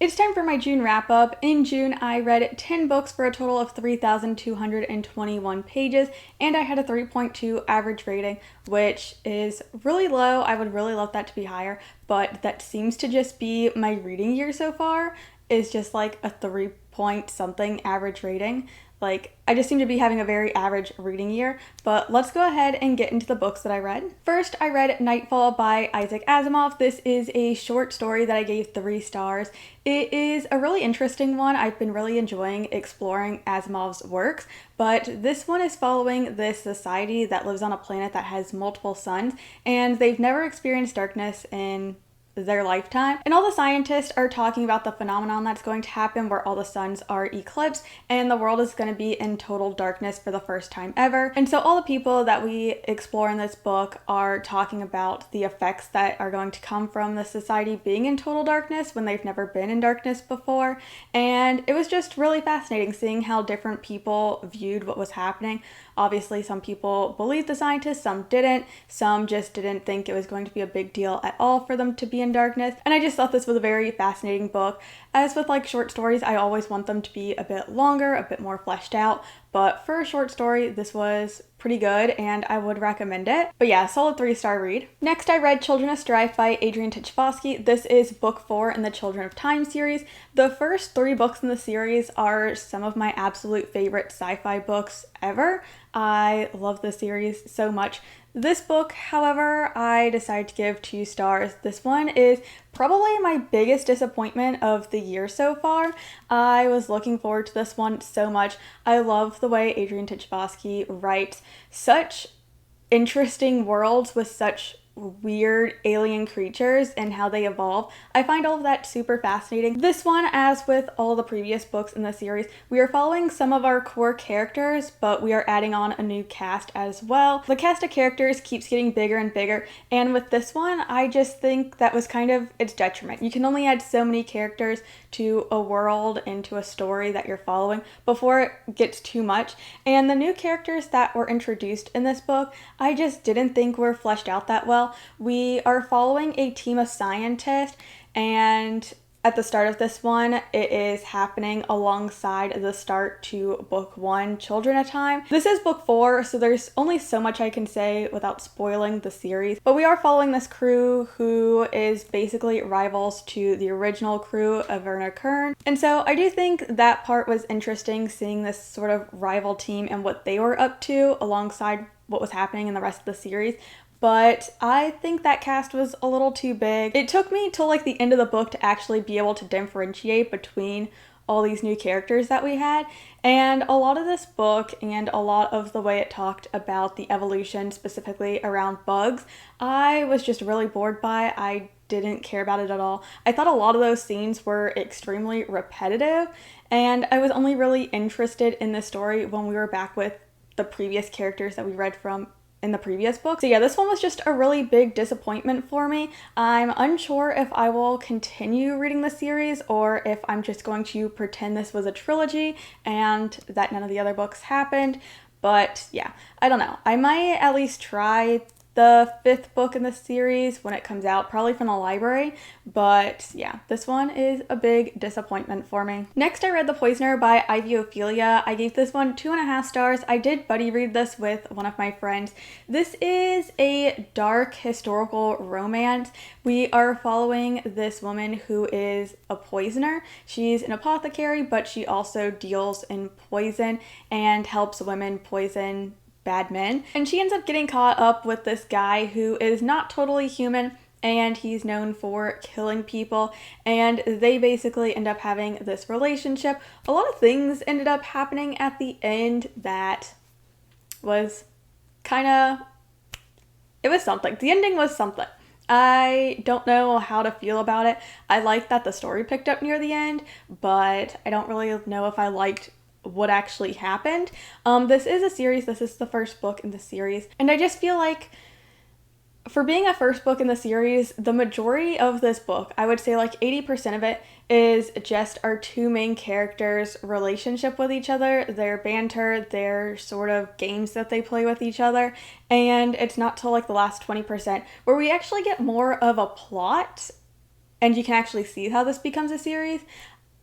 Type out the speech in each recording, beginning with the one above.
It's time for my June wrap up. In June, I read 10 books for a total of 3,221 pages, and I had a 3.2 average rating, which is really low. I would really love that to be higher, but that seems to just be my reading year so far, is just like a 3 point something average rating. Like, I just seem to be having a very average reading year, but let's go ahead and get into the books that I read. First, I read Nightfall by Isaac Asimov. This is a short story that I gave 3 stars. It is a really interesting one. I've been really enjoying exploring Asimov's works, but this one is following this society that lives on a planet that has multiple suns, and they've never experienced darkness in their lifetime, and all the scientists are talking about the phenomenon that's going to happen where all the suns are eclipsed and the world is going to be in total darkness for the first time ever. And so all the people that we explore in this book are talking about the effects that are going to come from the society being in total darkness when they've never been in darkness before. And it was just really fascinating seeing how different people viewed what was happening. Obviously, some people believed the scientists, some didn't. Some just didn't think it was going to be a big deal at all for them to be in darkness. And I just thought this was a very fascinating book. As with like short stories, I always want them to be a bit longer, a bit more fleshed out. But for a short story, this was pretty good and I would recommend it. But yeah, solid 3-star read. Next, I read Children of Strife by Adrian Tchaikovsky. This is book 4 in the Children of Time series. The first 3 books in the series are some of my absolute favorite sci-fi books ever. I love this series so much. This book, however, I decided to give 2 stars. This one is probably my biggest disappointment of the year so far. I was looking forward to this one so much. I love the way Adrian Tchaikovsky writes such interesting worlds with such weird alien creatures and how they evolve. I find all of that super fascinating. This one, as with all the previous books in the series, we are following some of our core characters, but we are adding on a new cast as well. The cast of characters keeps getting bigger and bigger, and with this one, I just think that was kind of its detriment. You can only add so many characters to a world and to a story that you're following before it gets too much, and the new characters that were introduced in this book, I just didn't think were fleshed out that well. We are following a team of scientists, and at the start of this one, it is happening alongside the start to book 1, Children of Time. This is book 4, so there's only so much I can say without spoiling the series. But we are following this crew who is basically rivals to the original crew of Werner Kern. And so I do think that part was interesting, seeing this sort of rival team and what they were up to alongside what was happening in the rest of the series. But I think that cast was a little too big. It took me till like the end of the book to actually be able to differentiate between all these new characters that we had. And a lot of this book and a lot of the way it talked about the evolution, specifically around bugs, I was just really bored by. I didn't care about it at all. I thought a lot of those scenes were extremely repetitive, and I was only really interested in the story when we were back with the previous characters that we read from in the previous book. So yeah, this one was just a really big disappointment for me. I'm unsure if I will continue reading the series or if I'm just going to pretend this was a trilogy and that none of the other books happened. But yeah, I don't know. I might at least try the 5th book in the series when it comes out, probably from the library, but yeah, this one is a big disappointment for me. Next, I read The Poisoner by IV Ophelia. I gave this one 2.5 stars. I did buddy read this with one of my friends. This is a dark historical romance. We are following this woman who is a poisoner. She's an apothecary, but she also deals in poison and helps women poison bad men. And she ends up getting caught up with this guy who is not totally human, and he's known for killing people, and they basically end up having this relationship. A lot of things ended up happening at the end that was it was something. The ending was something. I don't know how to feel about it. I like that the story picked up near the end, but I don't really know if I liked what actually happened. This is a series. This is the first book in the series, and I just feel like for being a first book in the series, the majority of this book, I would say like 80% of it, is just our 2 main characters' relationship with each other, their banter, their sort of games that they play with each other, and it's not till like the last 20% where we actually get more of a plot and you can actually see how this becomes a series.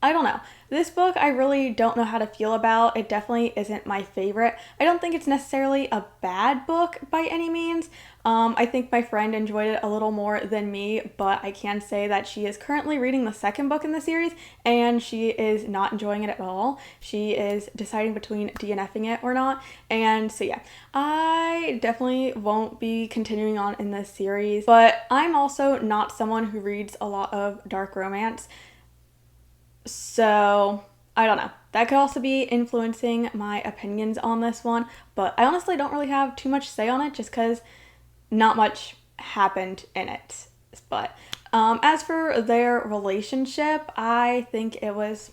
I don't know. This book I really don't know how to feel about. It definitely isn't my favorite. I don't think it's necessarily a bad book by any means. I think my friend enjoyed it a little more than me, but I can say that she is currently reading the second book in the series and she is not enjoying it at all. She is deciding between DNFing it or not. And so yeah, I definitely won't be continuing on in this series, but I'm also not someone who reads a lot of dark romance. So, I don't know. That could also be influencing my opinions on this one, but I honestly don't really have too much say on it just because not much happened in it. But as for their relationship, I think it was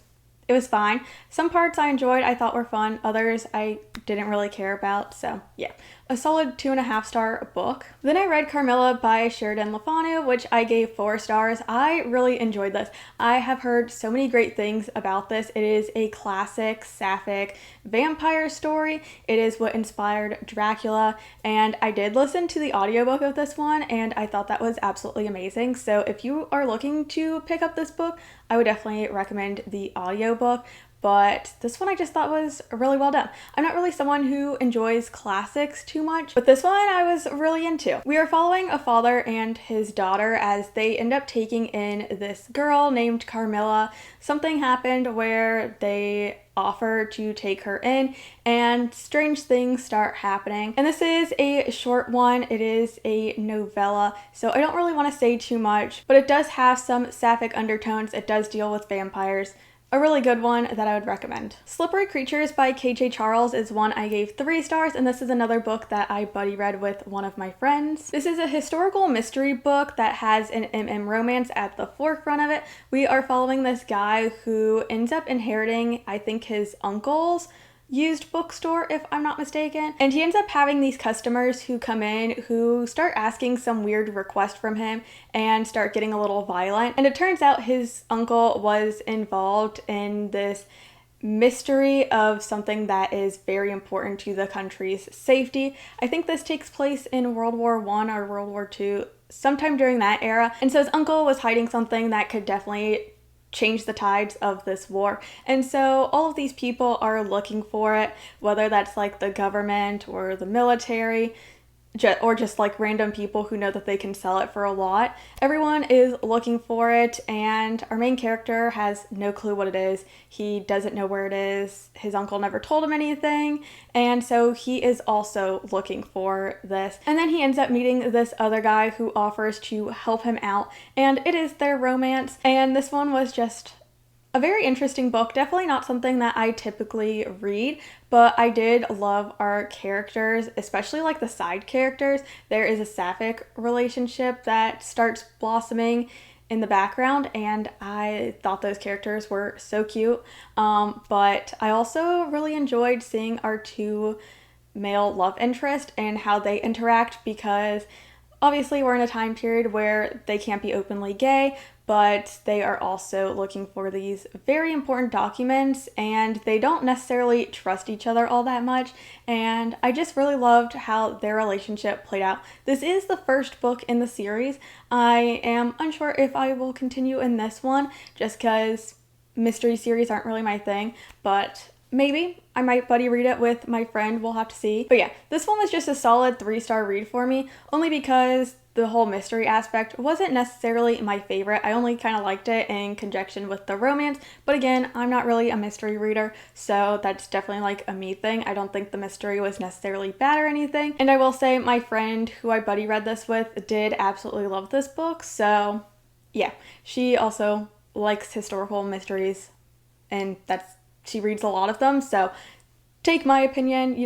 fine. Some parts I enjoyed, I thought were fun. Others I didn't really care about. So yeah, a solid 2.5-star book. Then I read Carmilla by Sheridan Fanu, which I gave 4 stars. I really enjoyed this. I have heard so many great things about this. It is a classic sapphic vampire story. It is what inspired Dracula, and I did listen to the audiobook of this one and I thought that was absolutely amazing. So if you are looking to pick up this book, I would definitely recommend the audiobook. But this one I just thought was really well done. I'm not really someone who enjoys classics too much, but this one I was really into. We are following a father and his daughter as they end up taking in this girl named Carmilla. Something happened where they offer to take her in and strange things start happening. And this is a short one. It is a novella, so I don't really want to say too much, but it does have some sapphic undertones. It does deal with vampires. A really good one that I would recommend. Slippery Creatures by KJ Charles is one I gave 3 stars, and this is another book that I buddy read with one of my friends. This is a historical mystery book that has an MM romance at the forefront of it. We are following this guy who ends up inheriting, I think, his uncle's used bookstore, if I'm not mistaken. And he ends up having these customers who come in who start asking some weird request from him and start getting a little violent. And it turns out his uncle was involved in this mystery of something that is very important to the country's safety. I think this takes place in World War I or World War II, sometime during that era. And so his uncle was hiding something that could definitely change the tides of this war. And so all of these people are looking for it, whether that's like the government or the military, or just like random people who know that they can sell it for a lot. Everyone is looking for it, and our main character has no clue what it is. He doesn't know where it is. His uncle never told him anything, and so he is also looking for this. And then he ends up meeting this other guy who offers to help him out, and it is their romance. And this one was just a very interesting book. Definitely not something that I typically read, but I did love our characters, especially like the side characters. There is a sapphic relationship that starts blossoming in the background, and I thought those characters were so cute. But I also really enjoyed seeing our 2 male love interests and how they interact, because obviously we're in a time period where they can't be openly gay, but they are also looking for these very important documents and they don't necessarily trust each other all that much. And I just really loved how their relationship played out. This is the first book in the series. I am unsure if I will continue in this one just because mystery series aren't really my thing, but maybe I might buddy read it with my friend. We'll have to see. But yeah, this one was just a solid 3-star read for me, only because the whole mystery aspect wasn't necessarily my favorite. I only kind of liked it in conjunction with the romance, but again, I'm not really a mystery reader, so that's definitely like a me thing. I don't think the mystery was necessarily bad or anything. And I will say my friend who I buddy read this with did absolutely love this book, so yeah, she also likes historical mysteries, and she reads a lot of them, so take my opinion,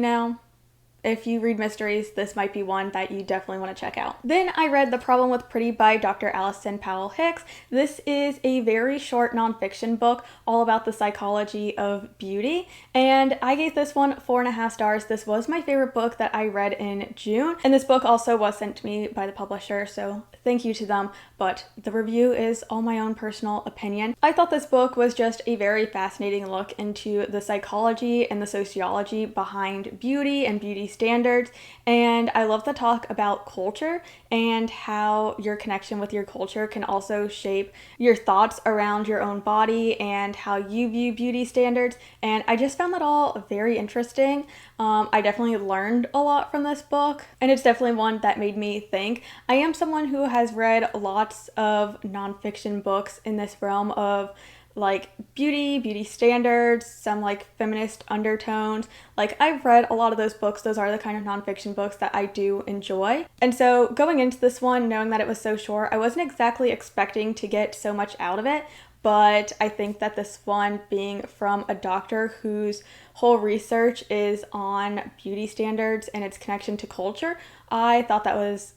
if you read mysteries, this might be one that you definitely want to check out. Then I read The Problem with Pretty by Dr. Allycin Powell-Hicks. This is a very short nonfiction book all about the psychology of beauty, and I gave this one 4.5 stars. This was my favorite book that I read in June, and this book also was sent to me by the publisher, so thank you to them, but the review is all my own personal opinion. I thought this book was just a very fascinating look into the psychology and the sociology behind beauty and beauty standards. And I love the talk about culture and how your connection with your culture can also shape your thoughts around your own body and how you view beauty standards. And I just found that all very interesting. I definitely learned a lot from this book, and it's definitely one that made me think. I am someone who has read lots of nonfiction books in this realm of like beauty standards, some like feminist undertones. Like I've read a lot of those books. Those are the kind of nonfiction books that I do enjoy. And so going into this one, knowing that it was so short, I wasn't exactly expecting to get so much out of it. But I think that this one, being from a doctor whose whole research is on beauty standards and its connection to culture, I thought that was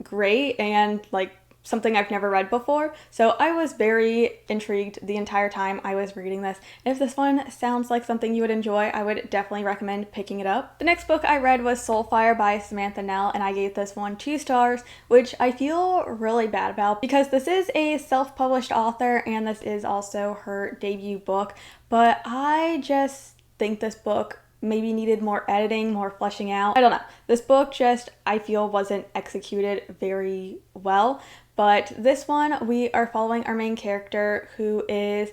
great and like something I've never read before. So I was very intrigued the entire time I was reading this. And if this one sounds like something you would enjoy, I would definitely recommend picking it up. The next book I read was Soulfyre by Samantha Nell, and I gave this one 2 stars, which I feel really bad about because this is a self-published author and this is also her debut book. But I just think this book maybe needed more editing, more fleshing out. I don't know. This book just, I feel, wasn't executed very well. But this one, we are following our main character who is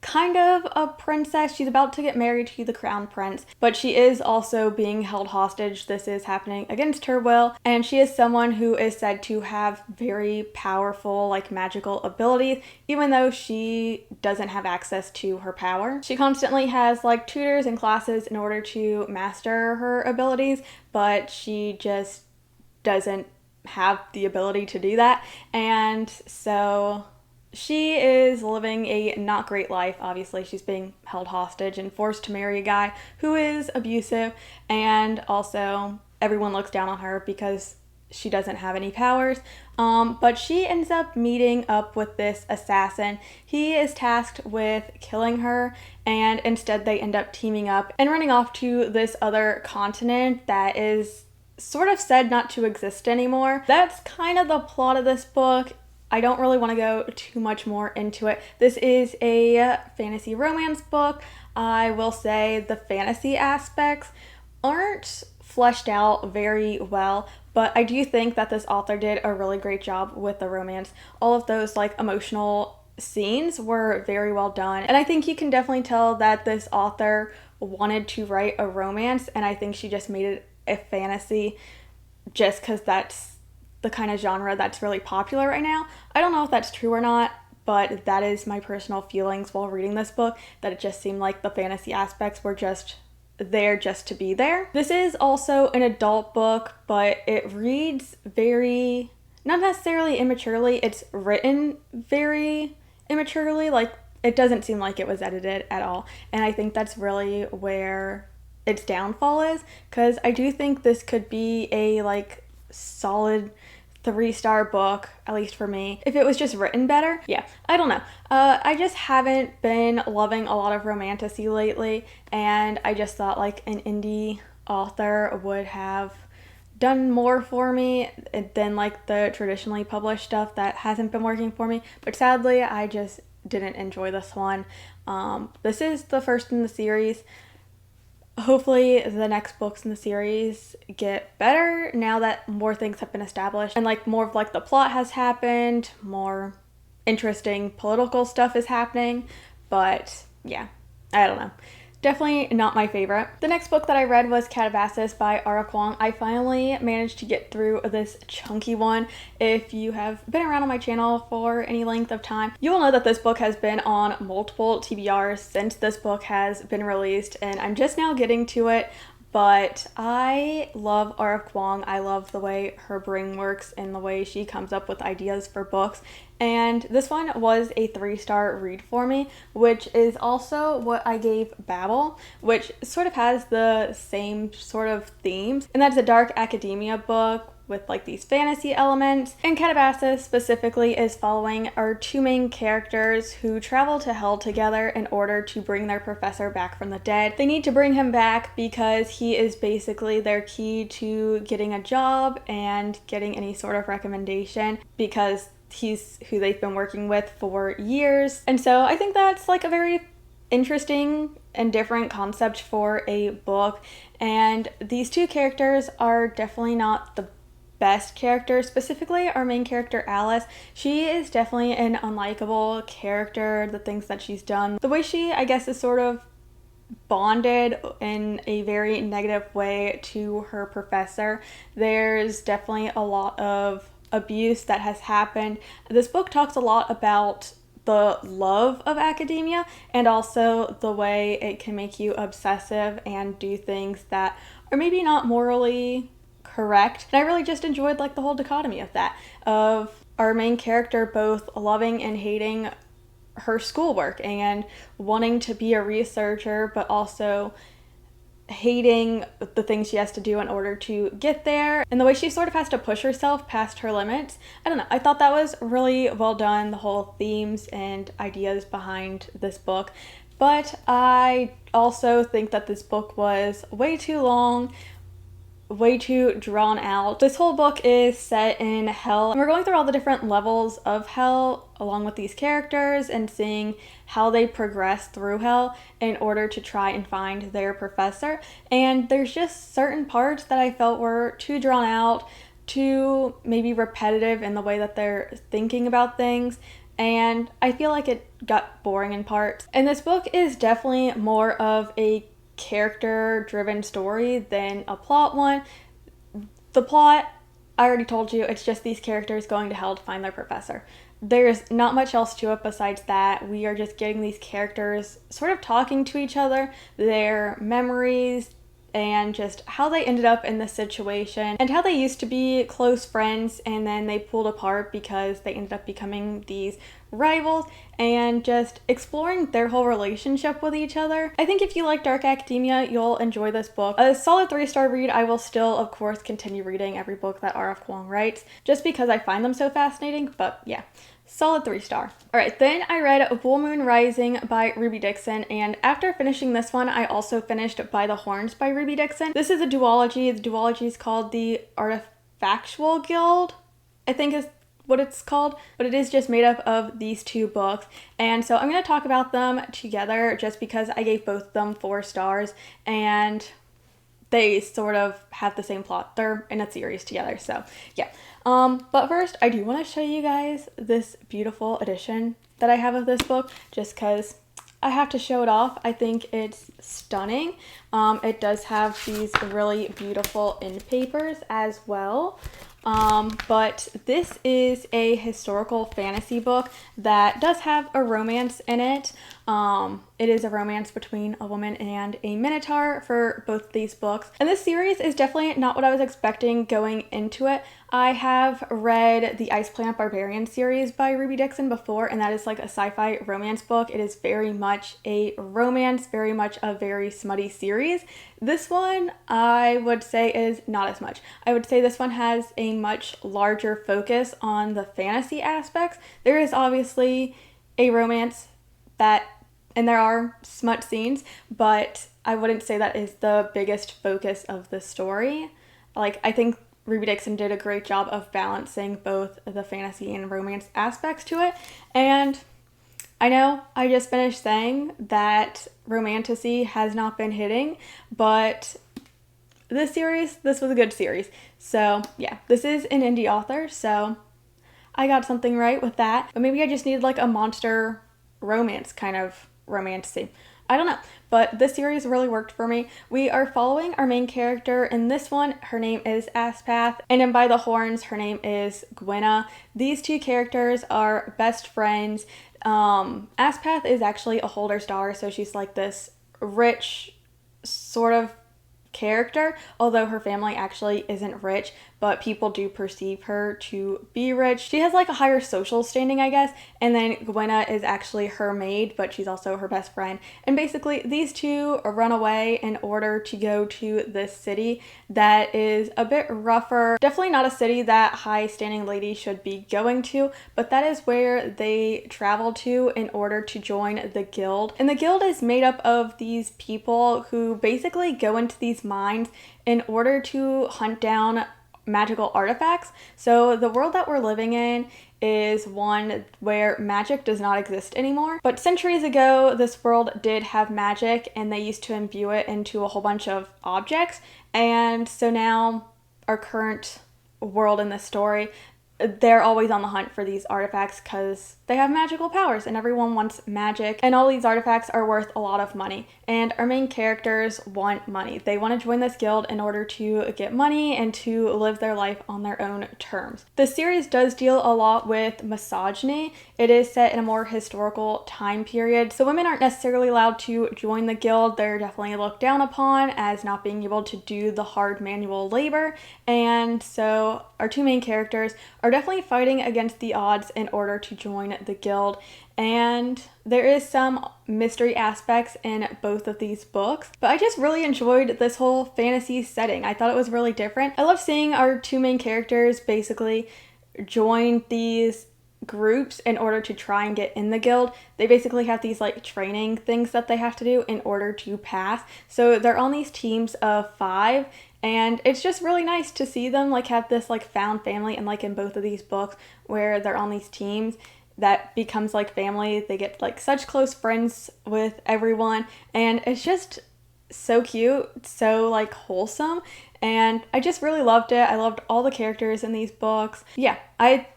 kind of a princess. She's about to get married to the crown prince, but she is also being held hostage. This is happening against her will, and she is someone who is said to have very powerful, like magical abilities, even though she doesn't have access to her power. She constantly has like tutors and classes in order to master her abilities, but she just doesn't have the ability to do that. And so she is living a not great life. Obviously, she's being held hostage and forced to marry a guy who is abusive, and also everyone looks down on her because she doesn't have any powers. But she ends up meeting up with this assassin. He is tasked with killing her, and instead they end up teaming up and running off to this other continent that is sort of said not to exist anymore. That's kind of the plot of this book. I don't really want to go too much more into it. This is a fantasy romance book. I will say the fantasy aspects aren't fleshed out very well, but I do think that this author did a really great job with the romance. All of those like emotional scenes were very well done, and I think you can definitely tell that this author wanted to write a romance, and I think she just made it a fantasy just because that's the kind of genre that's really popular right now. I don't know if that's true or not, but that is my personal feelings while reading this book, that it just seemed like the fantasy aspects were just there just to be there. This is also an adult book, but it reads very, not necessarily immaturely, it's written very immaturely. Like, it doesn't seem like it was edited at all, and I think that's really where its downfall is, because I do think this could be a like solid 3-star book, at least for me, if it was just written better. Yeah, I don't know. I just haven't been loving a lot of romantasy lately, and I just thought like an indie author would have done more for me than like the traditionally published stuff that hasn't been working for me. But sadly, I just didn't enjoy this one. This is the first in the series. Hopefully the next books in the series get better now that more things have been established and like more of like the plot has happened, more interesting political stuff is happening. But yeah, I don't know. Definitely not my favorite. The next book that I read was Katabasis by RF Kuang. I finally managed to get through this chunky one. If you have been around on my channel for any length of time, you will know that this book has been on multiple TBRs since this book has been released, and I'm just now getting to it. But I love RF Kuang. I love the way her brain works and the way she comes up with ideas for books. And this one was a 3-star read for me, which is also what I gave Babel, which sort of has the same sort of themes. And that's a dark academia book with like these fantasy elements. And Katabasis specifically is following our 2 main characters who travel to hell together in order to bring their professor back from the dead. They need to bring him back because he is basically their key to getting a job and getting any sort of recommendation, because he's who they've been working with for years. And so I think that's like a very interesting and different concept for a book, and these two characters are definitely not the best characters. Specifically, our main character Alice, she is definitely an unlikable character. The things that she's done, the way she, I guess, is sort of bonded in a very negative way to her professor. There's definitely a lot of abuse that has happened. This book talks a lot about the love of academia and also the way it can make you obsessive and do things that are maybe not morally correct. And I really just enjoyed like the whole dichotomy of that, of our main character both loving and hating her schoolwork and wanting to be a researcher, but also hating the things she has to do in order to get there, and the way she sort of has to push herself past her limits. I don't know, I thought that was really well done, the whole themes and ideas behind this book. But I also think that this book was way too long, way too drawn out. This whole book is set in hell, and we're going through all the different levels of hell along with these characters and seeing how they progress through hell in order to try and find their professor. And there's just certain parts that I felt were too drawn out, too maybe repetitive in the way that they're thinking about things, and I feel like it got boring in parts. And this book is definitely more of a character-driven story than a plot one. The plot, I already told you, it's just these characters going to hell to find their professor. There's not much else to it besides that. We are just getting these characters sort of talking to each other, their memories, and just how they ended up in this situation, and how they used to be close friends and then they pulled apart because they ended up becoming these rivals, and just exploring their whole relationship with each other. I think if you like dark academia, you'll enjoy this book. A solid 3-star read. I will still, of course, continue reading every book that RF Kuang writes, just because I find them so fascinating, but yeah. Solid 3-star. Alright, then I read Full Moon Rising by Ruby Dixon, and after finishing this one, I also finished By the Horns by Ruby Dixon. This is a duology. The duology is called the Artifactual Guild, I think is what it's called, but it is just made up of these two books. And so I'm going to talk about them together just because I gave both of them 4 stars, and they sort of have the same plot. They're in a series together, so yeah. But first, I do want to show you guys this beautiful edition that I have of this book, just because I have to show it off. I think it's stunning. It does have these really beautiful end papers as well. But this is a historical fantasy book that does have a romance in it. It is a romance between a woman and a minotaur for both these books. And this series is definitely not what I was expecting going into it. I have read the Ice Planet Barbarian series by Ruby Dixon before, and that is like a sci-fi romance book. It is very much a romance, very much a very smutty series. This one, I would say, is not as much. I would say this one has a much larger focus on the fantasy aspects. There is obviously a romance and there are smut scenes, but I wouldn't say that is the biggest focus of the story. Like, I think Ruby Dixon did a great job of balancing both the fantasy and romance aspects to it. And I know I just finished saying that romantasy has not been hitting, but this was a good series. So yeah, this is an indie author, so I got something right with that. But maybe I just needed like a monster romance kind of romantasy. I don't know, but this series really worked for me. We are following our main character in this one. Her name is Aspath, and in By the Horns, her name is Gwenna. These two characters are best friends. Aspath is actually a Holder's daughter, so she's like this rich sort of character, although her family actually isn't rich, but people do perceive her to be rich. She has like a higher social standing, I guess, and then Gwenna is actually her maid, but she's also her best friend. And basically these two run away in order to go to this city that is a bit rougher. Definitely not a city that high standing ladies should be going to, but that is where they travel to in order to join the guild. And the guild is made up of these people who basically go into these mines in order to hunt down magical artifacts. So the world that we're living in is one where magic does not exist anymore. But centuries ago, this world did have magic, and they used to imbue it into a whole bunch of objects. And so now our current world in this story, they're always on the hunt for these artifacts because they have magical powers and everyone wants magic, and all these artifacts are worth a lot of money, and our main characters want money. They want to join this guild in order to get money and to live their life on their own terms. The series does deal a lot with misogyny. It is set in a more historical time period, so women aren't necessarily allowed to join the guild. They're definitely looked down upon as not being able to do the hard manual labor, and so our two main characters are definitely fighting against the odds in order to join the guild. And there is some mystery aspects in both of these books, but I just really enjoyed this whole fantasy setting. I thought it was really different. I love seeing our two main characters basically join these groups in order to try and get in the guild. They basically have these like training things that they have to do in order to pass. So they're on these teams of 5, and it's just really nice to see them like have this like found family, and like in both of these books where they're on these teams that becomes like family. They get like such close friends with everyone, and it's just so cute, so like wholesome, and I just really loved it. I loved all the characters in these books. Yeah, I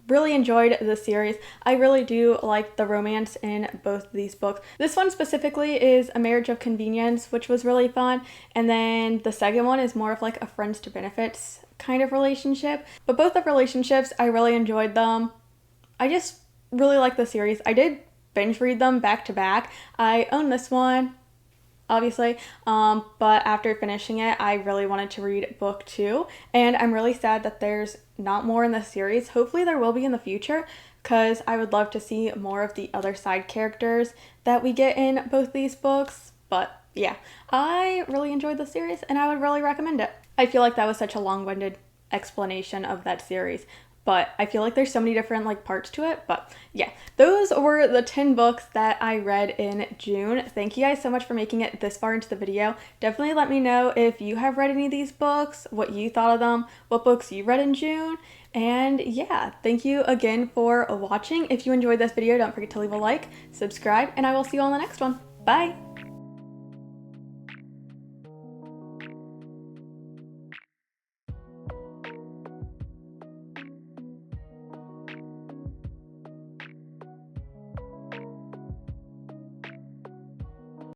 really enjoyed the series. I really do like the romance in both of these books. This one specifically is a marriage of convenience, which was really fun, and then the second one is more of like a friends to benefits kind of relationship. But both the relationships, I really enjoyed them. I just really like the series. I did binge read them back to back. I own this one, obviously, but after finishing it, I really wanted to read book 2, and I'm really sad that there's not more in the series. Hopefully there will be in the future, because I would love to see more of the other side characters that we get in both these books. But yeah, I really enjoyed the series, and I would really recommend it. I feel like that was such a long-winded explanation of that series, but I feel like there's so many different like parts to it. But yeah, those were the 10 books that I read in June. Thank you guys so much for making it this far into the video. Definitely let me know if you have read any of these books, what you thought of them, what books you read in June. And yeah, thank you again for watching. If you enjoyed this video, don't forget to leave a like, subscribe, and I will see you on the next one. Bye!